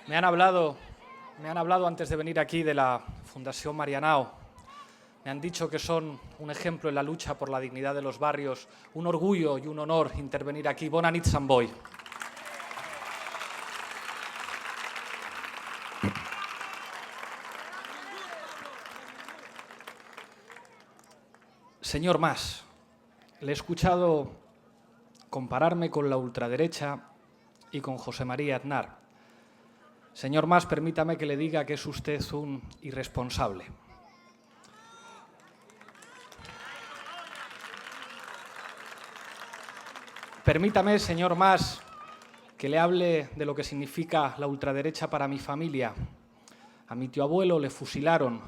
Me han hablado antes de venir aquí de la Fundación Marianao. Me han dicho que son un ejemplo en la lucha por la dignidad de los barrios. Un orgullo y un honor intervenir aquí. Bona nit, Sant Boi. Señor Mas, le he escuchado compararme con la ultraderecha y con José María Aznar. Señor Mas, permítame que le diga que es usted un irresponsable. Permítame, señor Mas, que le hable de lo que significa la ultraderecha para mi familia. A mi tío abuelo le fusilaron.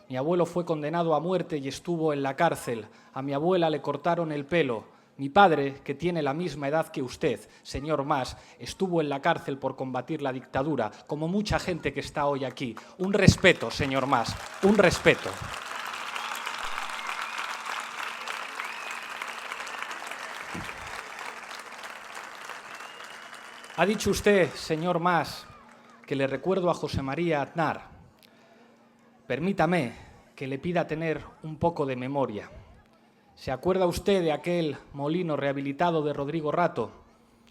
Mi abuelo fue condenado a muerte y estuvo en la cárcel. A mi abuela le cortaron el pelo. Mi padre, que tiene la misma edad que usted, señor Mas, estuvo en la cárcel por combatir la dictadura, como mucha gente que está hoy aquí. Un respeto, señor Mas, un respeto. Ha dicho usted, señor Mas, que le recuerdo a José María Aznar. Permítame que le pida tener un poco de memoria. ¿Se acuerda usted de aquel molino rehabilitado de Rodrigo Rato?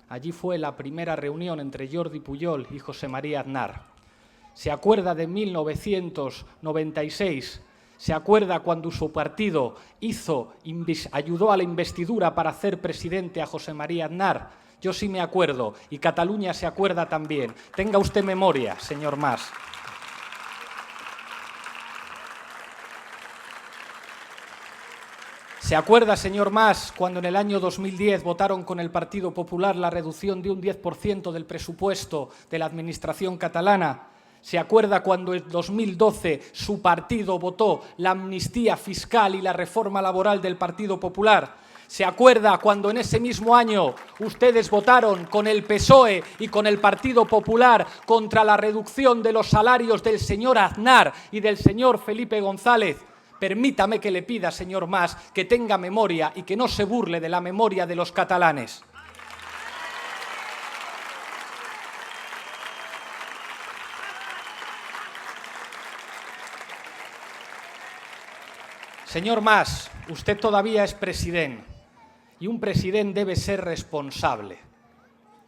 Allí fue la primera reunión entre Jordi Pujol y José María Aznar. ¿Se acuerda de 1996? ¿Se acuerda cuando su partido ayudó a la investidura para hacer presidente a José María Aznar? Yo sí me acuerdo, y Cataluña se acuerda también. Tenga usted memoria, señor Mas. ¿Se acuerda, señor Mas, cuando en el año 2010 votaron con el Partido Popular la reducción de un 10% del presupuesto de la administración catalana? ¿Se acuerda cuando en 2012 su partido votó la amnistía fiscal y la reforma laboral del Partido Popular? ¿Se acuerda cuando en ese mismo año ustedes votaron con el PSOE y con el Partido Popular contra la reducción de los salarios del señor Aznar y del señor Felipe González? Permítame que le pida, señor Mas, que tenga memoria y que no se burle de la memoria de los catalanes. Señor Mas, usted todavía es presidente y un presidente debe ser responsable.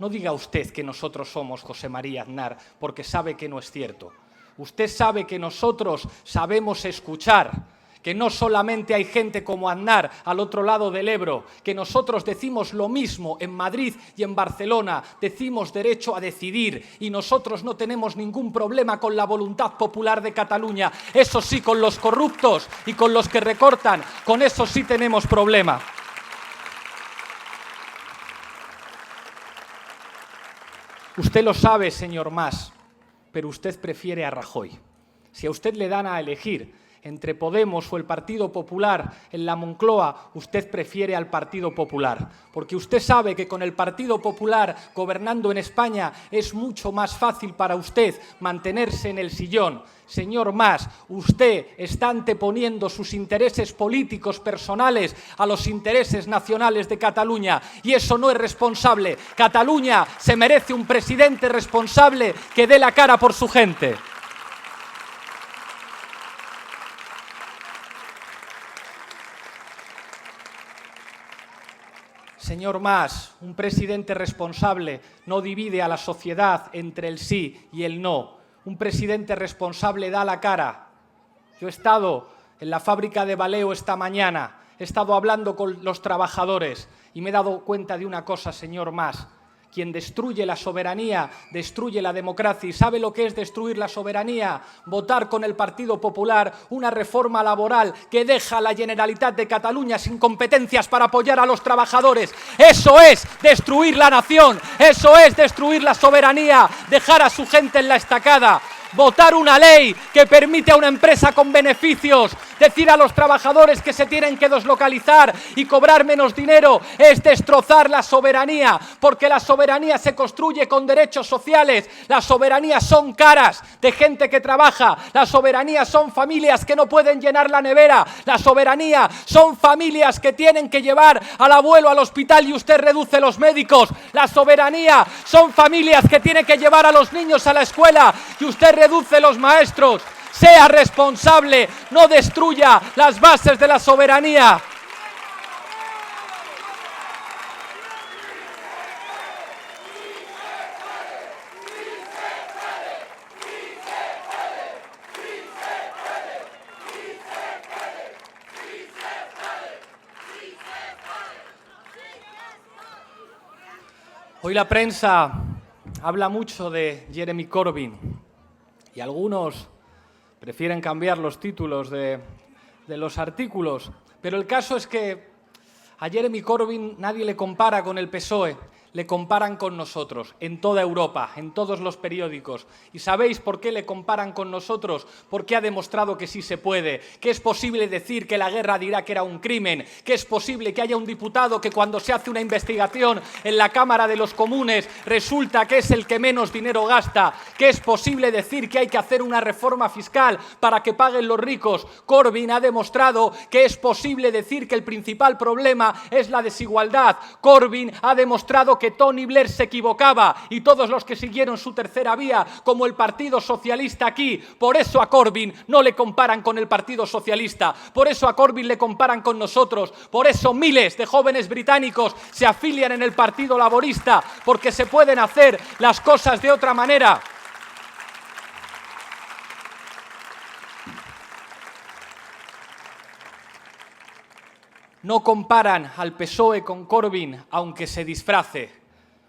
No diga usted que nosotros somos José María Aznar porque sabe que no es cierto. Usted sabe que nosotros sabemos escuchar, que no solamente hay gente como Aznar al otro lado del Ebro, que nosotros decimos lo mismo en Madrid y en Barcelona, decimos derecho a decidir y nosotros no tenemos ningún problema con la voluntad popular de Cataluña. Eso sí, con los corruptos y con los que recortan, con eso sí tenemos problema. Usted lo sabe, señor Mas, pero usted prefiere a Rajoy. Si a usted le dan a elegir entre Podemos o el Partido Popular en la Moncloa, usted prefiere al Partido Popular, porque usted sabe que con el Partido Popular gobernando en España es mucho más fácil para usted mantenerse en el sillón. Señor Mas, usted está anteponiendo sus intereses políticos personales a los intereses nacionales de Cataluña y eso no es responsable. Cataluña se merece un presidente responsable que dé la cara por su gente. Señor Mas, un presidente responsable no divide a la sociedad entre el sí y el no. Un presidente responsable da la cara. Yo he estado en la fábrica de Valeo esta mañana, he estado hablando con los trabajadores y me he dado cuenta de una cosa, señor Mas. Quien destruye la soberanía, destruye la democracia. ¿Y sabe lo que es destruir la soberanía? Votar con el Partido Popular una reforma laboral que deja a la Generalitat de Cataluña sin competencias para apoyar a los trabajadores. Eso es destruir la nación, eso es destruir la soberanía, dejar a su gente en la estacada. Votar una ley que permite a una empresa con beneficios Decir a los trabajadores que se tienen que deslocalizar y cobrar menos dinero es destrozar la soberanía, porque la soberanía se construye con derechos sociales. La soberanía son caras de gente que trabaja. La soberanía son familias que no pueden llenar la nevera. La soberanía son familias que tienen que llevar al abuelo al hospital y usted reduce los médicos. La soberanía son familias que tienen que llevar a los niños a la escuela y usted reduce los maestros. Sea responsable, no destruya las bases de la soberanía. Hoy la prensa habla mucho de Jeremy Corbyn y algunos prefieren cambiar los títulos de los artículos, pero el caso es que a Jeremy Corbyn nadie le compara con el PSOE, le comparan con nosotros, en toda Europa, en todos los periódicos. ¿Y sabéis por qué le comparan con nosotros? Porque ha demostrado que sí se puede, que es posible decir que la guerra de Irak era un crimen, que es posible que haya un diputado que cuando se hace una investigación en la Cámara de los Comunes resulta que es el que menos dinero gasta, que es posible decir que hay que hacer una reforma fiscal para que paguen los ricos. Corbyn ha demostrado que es posible decir que el principal problema es la desigualdad. Corbyn ha demostrado que Tony Blair se equivocaba y todos los que siguieron su tercera vía, como el Partido Socialista aquí. Por eso a Corbyn no le comparan con el Partido Socialista, por eso a Corbyn le comparan con nosotros, por eso miles de jóvenes británicos se afilian en el Partido Laborista, porque se pueden hacer las cosas de otra manera. No comparan al PSOE con Corbyn, aunque se disfrace.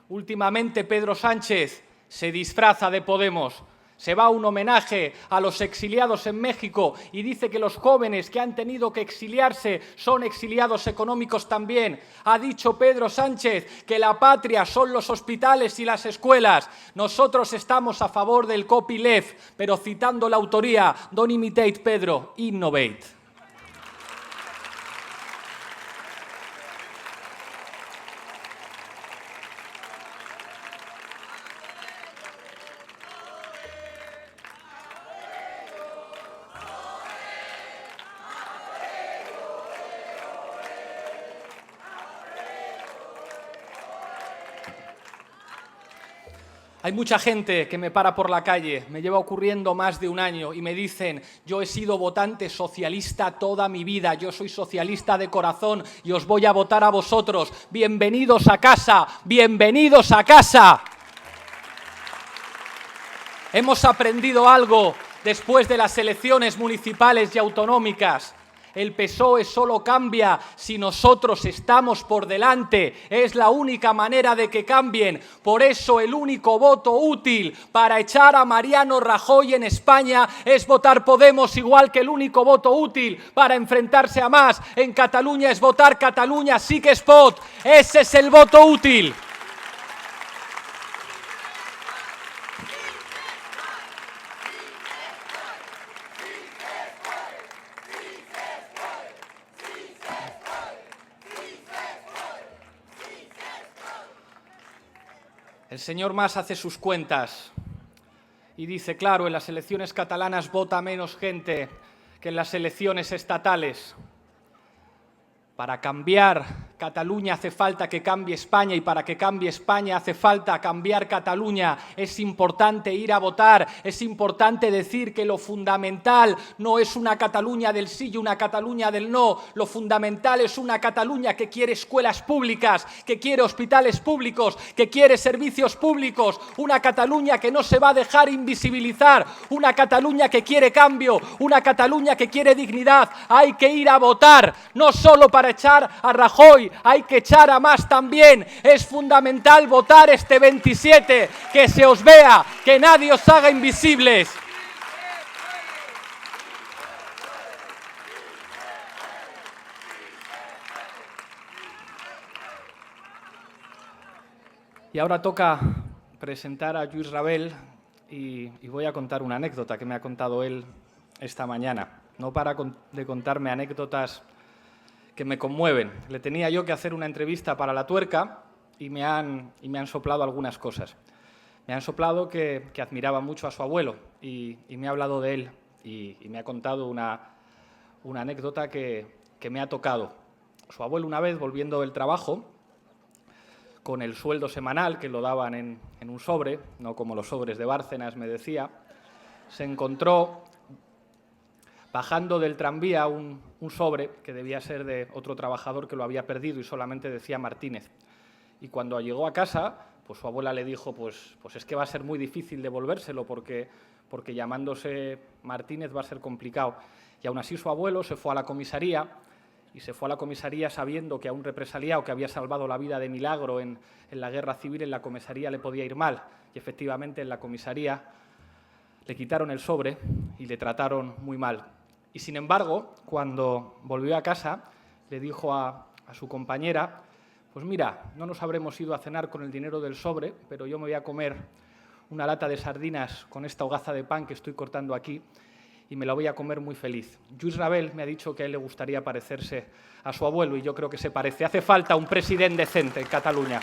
Últimamente Pedro Sánchez se disfraza de Podemos. Se va a un homenaje a los exiliados en México y dice que los jóvenes que han tenido que exiliarse son exiliados económicos también. Ha dicho Pedro Sánchez que la patria son los hospitales y las escuelas. Nosotros estamos a favor del copyleft, pero citando la autoría, don't imitate Pedro, innovate. Hay mucha gente que me para por la calle, me lleva ocurriendo más de un año y me dicen: yo he sido votante socialista toda mi vida, yo soy socialista de corazón y os voy a votar a vosotros. Bienvenidos a casa, bienvenidos a casa. Hemos aprendido algo después de las elecciones municipales y autonómicas. El PSOE solo cambia si nosotros estamos por delante. Es la única manera de que cambien. Por eso el único voto útil para echar a Mariano Rajoy en España es votar Podemos, igual que el único voto útil para enfrentarse a Mas en Cataluña es votar Catalunya Sí que es pot. Ese es el voto útil. El señor Mas hace sus cuentas y dice: claro, en las elecciones catalanas vota menos gente que en las elecciones estatales. Para cambiar Cataluña hace falta que cambie España, y para que cambie España hace falta cambiar Cataluña. Es importante ir a votar, es importante decir que lo fundamental no es una Cataluña del sí y una Cataluña del no. Lo fundamental es una Cataluña que quiere escuelas públicas, que quiere hospitales públicos, que quiere servicios públicos. Una Cataluña que no se va a dejar invisibilizar, una Cataluña que quiere cambio, una Cataluña que quiere dignidad. Hay que ir a votar, no solo para echar a Rajoy, hay que echar a Mas también. Es fundamental votar este 27, que se os vea, que nadie os haga invisibles. Y ahora toca presentar a Lluís Rabel y voy a contar una anécdota que me ha contado él esta mañana. no para de contarme anécdotas que me conmueven. Le tenía yo que hacer una entrevista para La Tuerca y me han soplado algunas cosas. Me han soplado que admiraba mucho a su abuelo y me ha hablado de él y me ha contado una anécdota que me ha tocado. Su abuelo, una vez, volviendo del trabajo, con el sueldo semanal, que lo daban en un sobre, no como los sobres de Bárcenas, me decía, se encontró bajando del tranvía un sobre que debía ser de otro trabajador que lo había perdido y solamente decía Martínez. Y cuando llegó a casa, pues su abuela le dijo, pues es que va a ser muy difícil devolvérselo porque llamándose Martínez va a ser complicado. Y aún así su abuelo se fue a la comisaría y se fue a la comisaría sabiendo que a un represaliado que había salvado la vida de milagro en la guerra civil, en la comisaría le podía ir mal. Y efectivamente en la comisaría le quitaron el sobre y le trataron muy mal. Y sin embargo, cuando volvió a casa, le dijo a su compañera, pues mira, no nos habremos ido a cenar con el dinero del sobre, pero yo me voy a comer una lata de sardinas con esta hogaza de pan que estoy cortando aquí y me la voy a comer muy feliz. Lluís Rabel me ha dicho que a él le gustaría parecerse a su abuelo y yo creo que se parece. Hace falta un presidente decente en Cataluña.